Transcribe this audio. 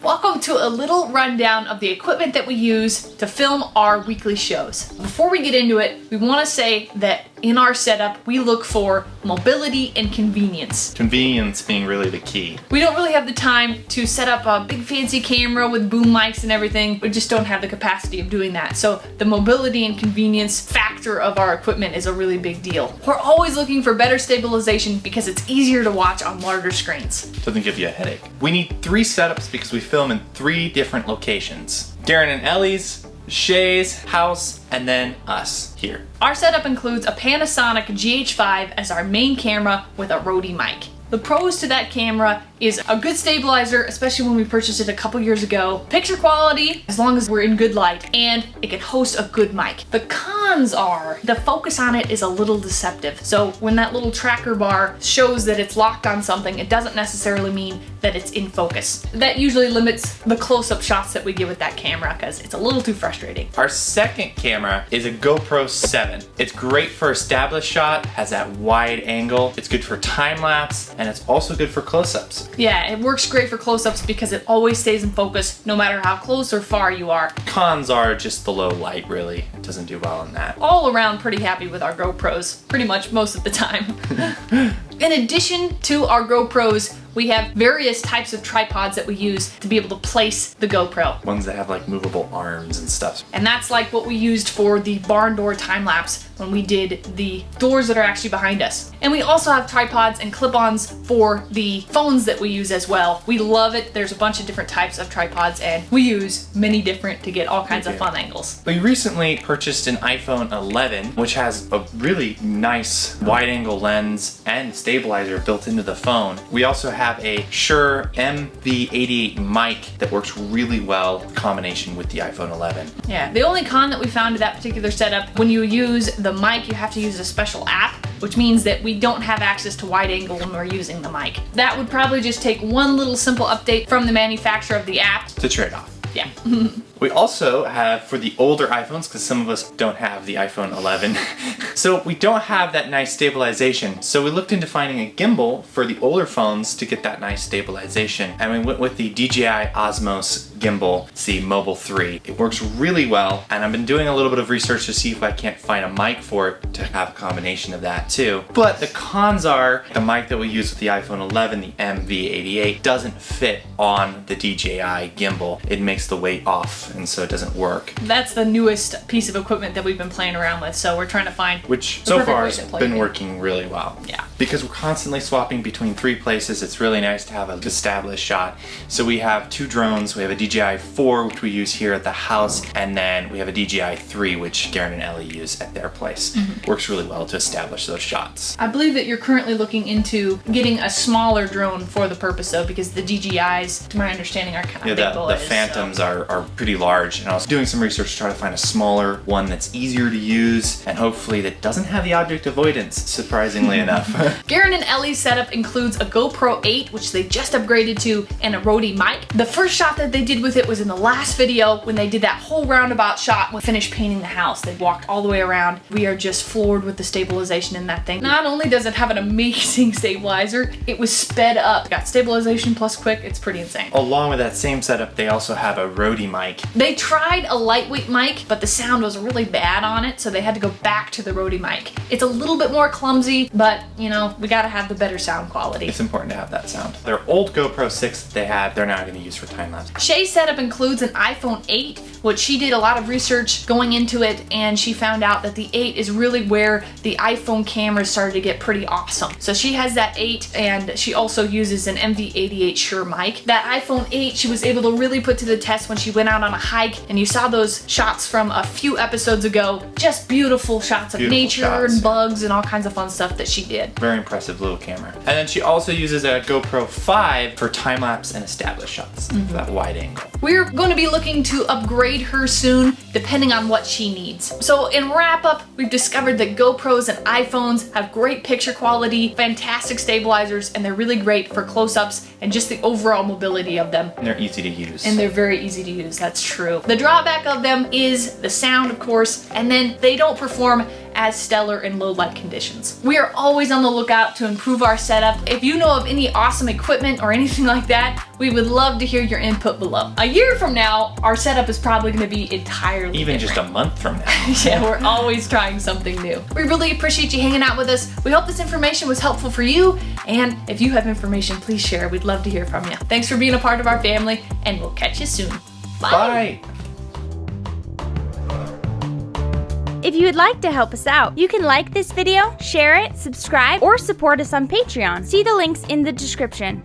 Welcome to a little rundown of the equipment that we use to film our weekly shows. Before we get into it, we want to say that in our setup, we look for mobility and convenience. Convenience being really the key. We don't really have the time to set up a big fancy camera with boom mics and everything. We just don't have the capacity of doing that. So the mobility and convenience factor of our equipment is a really big deal. We're always looking for better stabilization because it's easier to watch on larger screens. Doesn't give you a headache. We need 3 setups because we film in 3 different locations. Darren and Ellie's, Shays' house, and then us here. Our setup includes a Panasonic GH5 as our main camera with a Rode mic. The pros to that camera is a good stabilizer, especially when we purchased it a couple years ago. Picture quality, as long as we're in good light, and it can host a good mic. The cons are, the focus on it is a little deceptive. So when that little tracker bar shows that it's locked on something, it doesn't necessarily mean that it's in focus. That usually limits the close-up shots that we get with that camera because it's a little too frustrating. Our second camera is a GoPro 7. It's great for established shot, has that wide angle. It's good for time-lapse, and it's also good for close-ups. Yeah, it works great for close-ups because it always stays in focus no matter how close or far you are. Cons are just the low light, really. It doesn't do well in that. All around pretty happy with our GoPros, pretty much most of the time. In addition to our GoPros, we have various types of tripods that we use to be able to place the GoPro. Ones that have like movable arms and stuff. And that's like what we used for the barn door time lapse when we did the doors that are actually behind us. And we also have tripods and clip-ons for the phones that we use as well. We love it. There's a bunch of different types of tripods and we use many different to get all kinds of fun angles. We recently purchased an iPhone 11, which has a really nice wide-angle lens and stabilizer built into the phone. We also have a Shure MV88 mic that works really well in combination with the iPhone 11. Yeah, the only con that we found to that particular setup, when you use the mic, you have to use a special app, which means that we don't have access to wide angle when we're using the mic. That would probably just take one little simple update from the manufacturer of the app. To trade off. Yeah. We also have, for the older iPhones, because some of us don't have the iPhone 11, so we don't have that nice stabilization. So we looked into finding a gimbal for the older phones to get that nice stabilization. And we went with the DJI Osmos gimbal. It's the Mobile 3. It works really well, and I've been doing a little bit of research to see if I can't find a mic for it to have a combination of that too. But the cons are, the mic that we use with the iPhone 11, the MV88, doesn't fit on the DJI gimbal. It makes the weight off, and so it doesn't work. That's the newest piece of equipment that we've been playing around with, so we're trying to find which so far has been working really well. Yeah. Because we're constantly swapping between 3 places, it's really nice to have an established shot. So we have 2 drones. We have a DJI 4, which we use here at the house, and then we have a DJI 3, which Darren and Ellie use at their place. Works really well to establish those shots. I believe that you're currently looking into getting a smaller drone for the purpose though, because the DJIs, to my understanding, are kind of big boys. The Phantoms are pretty large, and I was doing some research to try to find a smaller one that's easier to use and hopefully that doesn't have the object avoidance, surprisingly enough. Darren and Ellie's setup includes a GoPro 8, which they just upgraded to, and a Rode mic. The first shot that they did with it was in the last video when they did that whole roundabout shot when finished painting the house. They walked all the way around. We are just floored with the stabilization in that thing. Not only does it have an amazing stabilizer, it was sped up. Got stabilization plus quick. It's pretty insane. Along with that same setup, they also have a Rode mic. They tried a lightweight mic, but the sound was really bad on it, so they had to go back to the Rode mic. It's a little bit more clumsy, but you know, we gotta have the better sound quality. It's important to have that sound. Their old GoPro 6 that they had, they're now gonna use for time-lapse. Shay's setup includes an iPhone 8, which she did a lot of research going into it, and she found out that the 8 is really where the iPhone cameras started to get pretty awesome. So she has that 8, and she also uses an MV88 Shure mic. That iPhone 8 she was able to really put to the test when she went out on a hike, and you saw those shots from a few episodes ago. Just beautiful shots of nature and bugs and all kinds of fun stuff that she did. Very impressive little camera. And then she also uses a GoPro 5 for time-lapse and established shots, for that wide angle. We're going to be looking to upgrade her soon, depending on what she needs. So in wrap up, we've discovered that GoPros and iPhones have great picture quality, fantastic stabilizers, and they're really great for close-ups and just the overall mobility of them. And they're easy to use. And they're very easy to use, that's true. The drawback of them is the sound, of course, and then they don't perform as stellar in low light conditions. We are always on the lookout to improve our setup. If you know of any awesome equipment or anything like that, we would love to hear your input below. A year from now, our setup is probably going to be entirely Even different. just a month from now. Yeah, we're always trying something new. We really appreciate you hanging out with us. We hope this information was helpful for you, and if you have information, please share. We'd love to hear from you. Thanks for being a part of our family, and we'll catch you soon. Bye. Bye. If you would like to help us out, you can like this video, share it, subscribe, or support us on Patreon. See the links in the description.